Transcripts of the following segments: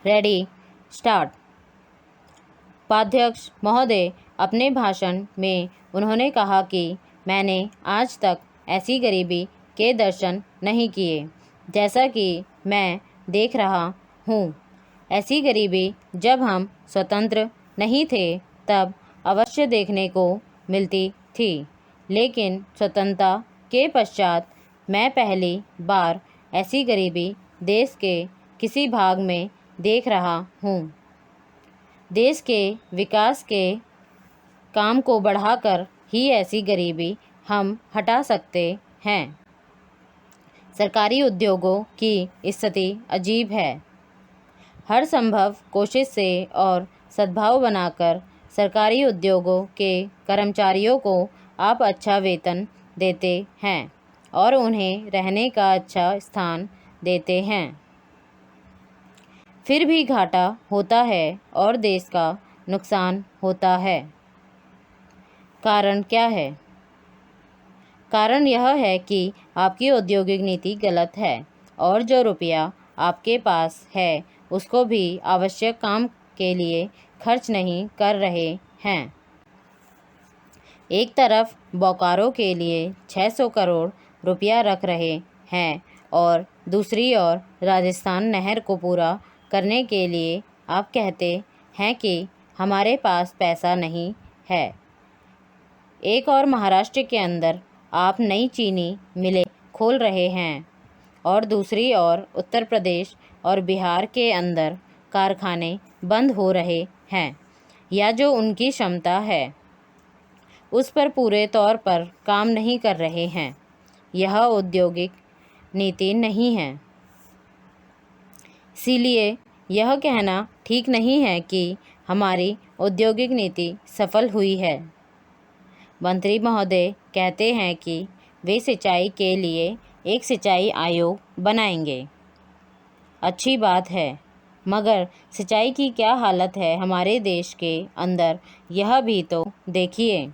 Ready start. उपाध्यक्ष महोदय, अपने भाषण में उन्होंने कहा कि मैंने आज तक ऐसी गरीबी के दर्शन नहीं किए जैसा कि मैं देख रहा हूँ। ऐसी गरीबी जब हम स्वतंत्र नहीं थे तब अवश्य देखने को मिलती थी, लेकिन स्वतंत्रता के पश्चात मैं पहली बार ऐसी गरीबी देश के किसी भाग में देख रहा हूँ। देश के विकास के काम को बढ़ाकर ही ऐसी गरीबी हम हटा सकते हैं। सरकारी उद्योगों की स्थिति अजीब है। हर संभव कोशिश से और सद्भाव बनाकर सरकारी उद्योगों के कर्मचारियों को आप अच्छा वेतन देते हैं और उन्हें रहने का अच्छा स्थान देते हैं। फिर भी घाटा होता है और देश का नुकसान होता है। कारण क्या है? कारण यह है कि आपकी औद्योगिक नीति गलत है और जो रुपया आपके पास है उसको भी आवश्यक काम के लिए खर्च नहीं कर रहे हैं। एक तरफ बोकारो के लिए 600 करोड़ रुपया रख रहे हैं और दूसरी ओर राजस्थान नहर को पूरा करने के लिए आप कहते हैं कि हमारे पास पैसा नहीं है। एक और महाराष्ट्र के अंदर आप नई चीनी मिलें खोल रहे हैं और दूसरी ओर उत्तर प्रदेश और बिहार के अंदर कारखाने बंद हो रहे हैं या जो उनकी क्षमता है उस पर पूरे तौर पर काम नहीं कर रहे हैं। यह औद्योगिक नीति नहीं है। इसीलिए यह कहना ठीक नहीं है कि हमारी औद्योगिक नीति सफल हुई है। मंत्री महोदय कहते हैं कि वे सिंचाई के लिए एक सिंचाई आयोग बनाएंगे। अच्छी बात है, मगर सिंचाई की क्या हालत है हमारे देश के अंदर, यह भी तो देखिए।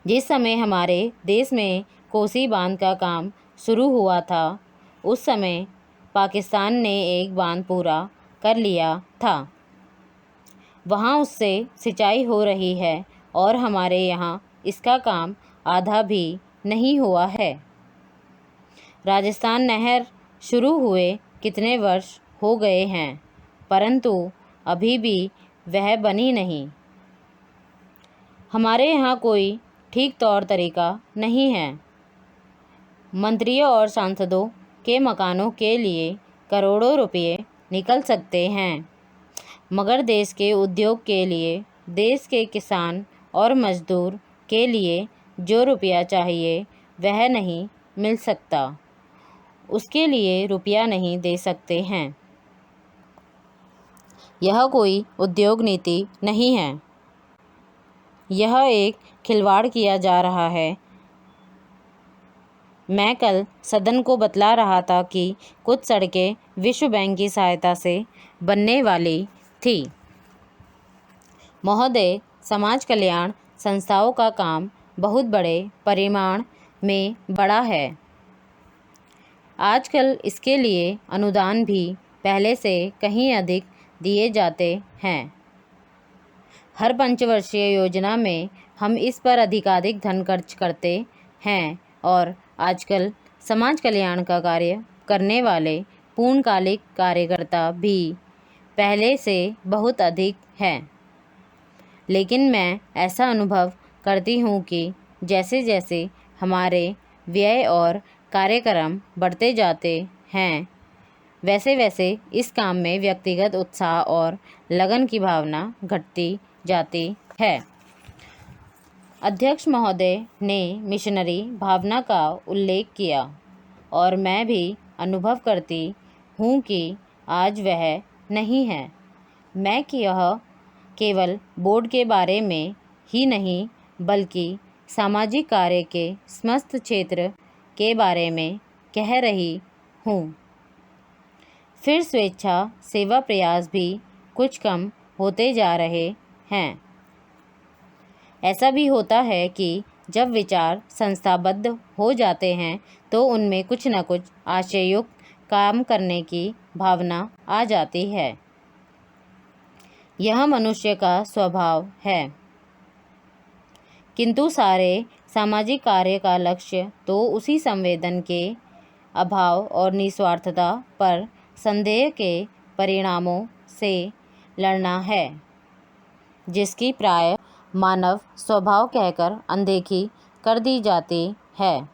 जिस समय हमारे देश में कोसी बांध का काम शुरू हुआ था उस समय पाकिस्तान ने एक बांध पूरा कर लिया था। वहाँ उससे सिंचाई हो रही है और हमारे यहाँ इसका काम आधा भी नहीं हुआ है। राजस्थान नहर शुरू हुए कितने वर्ष हो गए हैं, परंतु अभी भी वह बनी नहीं। हमारे यहाँ कोई ठीक तौर तरीका नहीं है। मंत्रियों और सांसदों के मकानों के लिए करोड़ों रुपये निकल सकते हैं, मगर देश के उद्योग के लिए, देश के किसान और मजदूर के लिए जो रुपया चाहिए वह नहीं मिल सकता। उसके लिए रुपया नहीं दे सकते हैं। यह कोई उद्योग नीति नहीं है। यह एक खिलवाड़ किया जा रहा है। मैं कल सदन को बतला रहा था कि कुछ सड़कें विश्व बैंक की सहायता से बनने वाली थी। महोदय, समाज कल्याण संस्थाओं का काम बहुत बड़े परिमाण में बड़ा है। आजकल इसके लिए अनुदान भी पहले से कहीं अधिक दिए जाते हैं। हर पंचवर्षीय योजना में हम इस पर अधिकाधिक धन खर्च करते हैं और आजकल समाज कल्याण का कार्य करने वाले पूर्णकालिक कार्यकर्ता भी पहले से बहुत अधिक हैं। लेकिन मैं ऐसा अनुभव करती हूँ कि जैसे जैसे हमारे व्यय और कार्यक्रम बढ़ते जाते हैं वैसे वैसे इस काम में व्यक्तिगत उत्साह और लगन की भावना घटती जाती है। अध्यक्ष महोदय ने मिशनरी भावना का उल्लेख किया और मैं भी अनुभव करती हूँ कि आज वह नहीं है। मैं कि यह केवल बोर्ड के बारे में ही नहीं बल्कि सामाजिक कार्य के समस्त क्षेत्र के बारे में कह रही हूँ। फिर स्वेच्छा सेवा प्रयास भी कुछ कम होते जा रहे हैं। ऐसा भी होता है कि जब विचार संस्थाबद्ध हो जाते हैं तो उनमें कुछ न कुछ आशययुक्त काम करने की भावना आ जाती है। यह मनुष्य का स्वभाव है। किंतु सारे सामाजिक कार्य का लक्ष्य तो उसी संवेदन के अभाव और निस्वार्थता पर संदेह के परिणामों से लड़ना है, जिसकी प्राय मानव स्वभाव कहकर अनदेखी कर दी जाती है।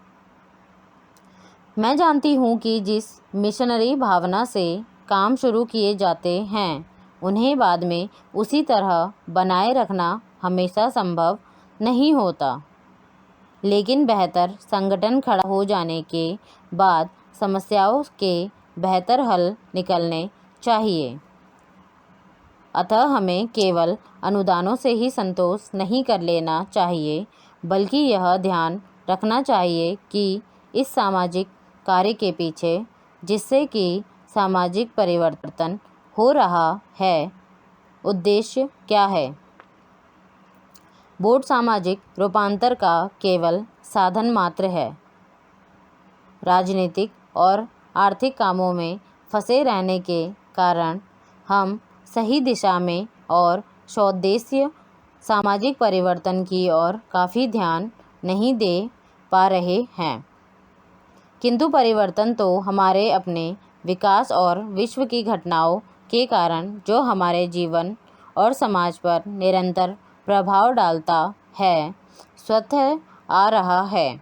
मैं जानती हूँ कि जिस मिशनरी भावना से काम शुरू किए जाते हैं, उन्हें बाद में उसी तरह बनाए रखना हमेशा संभव नहीं होता, लेकिन बेहतर संगठन खड़ा हो जाने के बाद समस्याओं के बेहतर हल निकलने चाहिए। अतः हमें केवल अनुदानों से ही संतोष नहीं कर लेना चाहिए, बल्कि यह ध्यान रखना चाहिए कि इस सामाजिक कार्य के पीछे, जिससे कि सामाजिक परिवर्तन हो रहा है, उद्देश्य क्या है। वोट सामाजिक रूपांतर का केवल साधन मात्र है। राजनीतिक और आर्थिक कामों में फंसे रहने के कारण हम सही दिशा में और सौद्देश्य सामाजिक परिवर्तन की ओर काफ़ी ध्यान नहीं दे पा रहे हैं। किंतु परिवर्तन तो हमारे अपने विकास और विश्व की घटनाओं के कारण, जो हमारे जीवन और समाज पर निरंतर प्रभाव डालता है, स्वतः आ रहा है।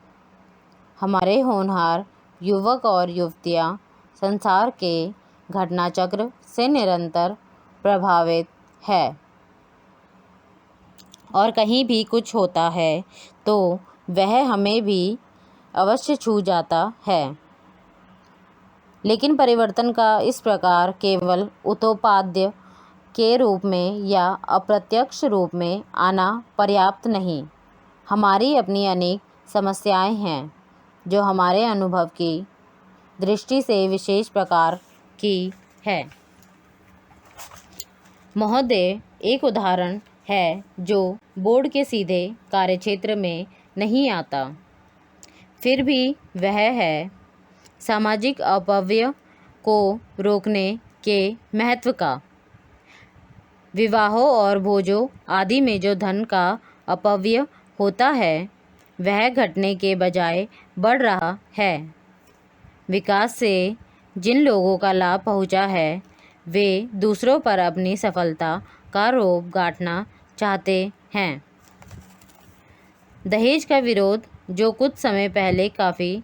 हमारे होनहार युवक और युवतियाँ संसार के घटनाचक्र से निरंतर प्रभावित है, और कहीं भी कुछ होता है तो वह हमें भी अवश्य छू जाता है। लेकिन परिवर्तन का इस प्रकार केवल उतोपाद्य के रूप में या अप्रत्यक्ष रूप में आना पर्याप्त नहीं। हमारी अपनी अनेक समस्याएं हैं, जो हमारे अनुभव की दृष्टि से विशेष प्रकार की है। महोदय, एक उदाहरण है जो बोर्ड के सीधे कार्यक्षेत्र में नहीं आता, फिर भी वह है सामाजिक अपव्यय को रोकने के महत्व का। विवाहों और भोजों आदि में जो धन का अपव्यय होता है, वह घटने के बजाय बढ़ रहा है। विकास से जिन लोगों का लाभ पहुंचा है, वे दूसरों पर अपनी सफलता का रोब गांठना चाहते हैं। दहेज का विरोध, जो कुछ समय पहले काफ़ी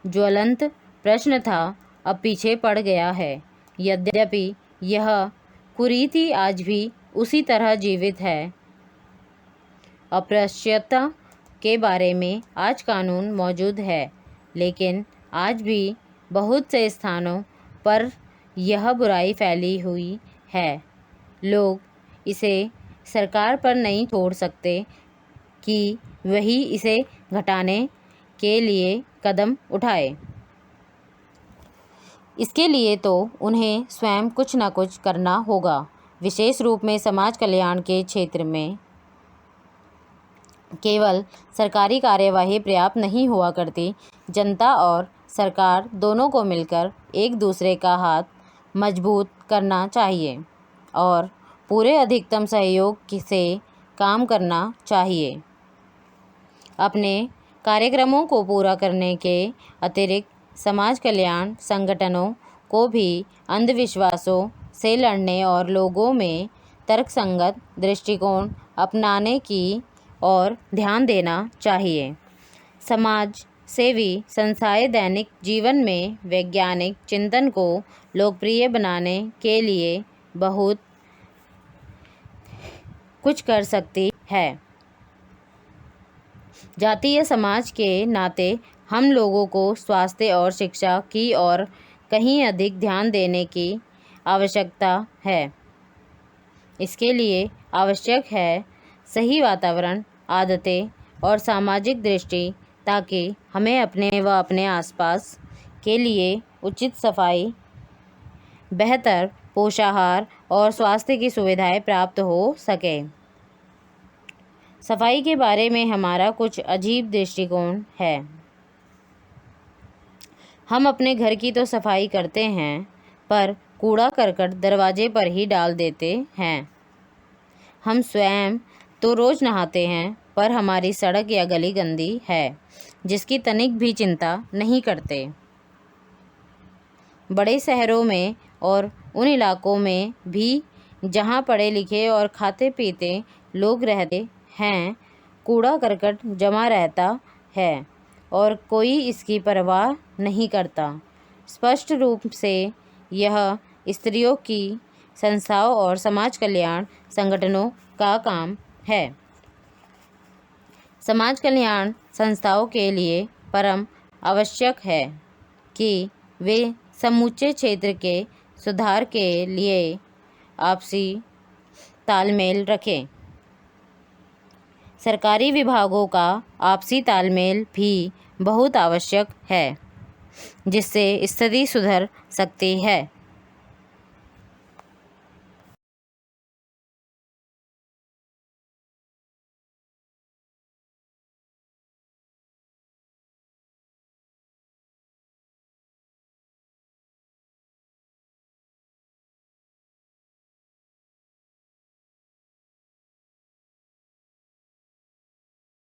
ज्वलंत प्रश्न था, अब पीछे पड़ गया है। यद्यपि यह कुरीति आज भी उसी तरह जीवित है। अस्पृश्यता के बारे में आज कानून मौजूद है, लेकिन आज भी बहुत से स्थानों पर यह बुराई फैली हुई है। लोग इसे सरकार पर नहीं छोड़ सकते कि वही इसे घटाने के लिए कदम उठाए। इसके लिए तो उन्हें स्वयं कुछ न कुछ करना होगा। विशेष रूप में समाज कल्याण के क्षेत्र में केवल सरकारी कार्यवाही पर्याप्त नहीं हुआ करती। जनता और सरकार दोनों को मिलकर एक दूसरे का हाथ मजबूत करना चाहिए और पूरे अधिकतम सहयोग से काम करना चाहिए। अपने कार्यक्रमों को पूरा करने के अतिरिक्त समाज कल्याण संगठनों को भी अंधविश्वासों से लड़ने और लोगों में तर्कसंगत दृष्टिकोण अपनाने की ओर ध्यान देना चाहिए। समाज सेवी संस्थाएं दैनिक जीवन में वैज्ञानिक चिंतन को लोकप्रिय बनाने के लिए बहुत कुछ कर सकती है। जातीय समाज के नाते हम लोगों को स्वास्थ्य और शिक्षा की ओर कहीं अधिक ध्यान देने की आवश्यकता है। इसके लिए आवश्यक है सही वातावरण, आदतें और सामाजिक दृष्टि, ताकि हमें अपने व अपने आसपास के लिए उचित सफाई, बेहतर पोषाहार और स्वास्थ्य की सुविधाएं प्राप्त हो सके। सफाई के बारे में हमारा कुछ अजीब दृष्टिकोण है। हम अपने घर की तो सफाई करते हैं, पर कूड़ा करकट दरवाजे पर ही डाल देते हैं। हम स्वयं तो रोज़ नहाते हैं, पर हमारी सड़क या गली गंदी है, जिसकी तनिक भी चिंता नहीं करते। बड़े शहरों में और उन इलाकों में भी जहाँ पढ़े लिखे और खाते पीते लोग रहते हैं, कूड़ा करकट जमा रहता है और कोई इसकी परवाह नहीं करता। स्पष्ट रूप से यह स्त्रियों की संस्थाओं और समाज कल्याण संगठनों का काम है। समाज कल्याण संस्थाओं के लिए परम आवश्यक है कि वे समूचे क्षेत्र के सुधार के लिए आपसी तालमेल रखें। सरकारी विभागों का आपसी तालमेल भी बहुत आवश्यक है, जिससे स्थिति सुधर सकती है।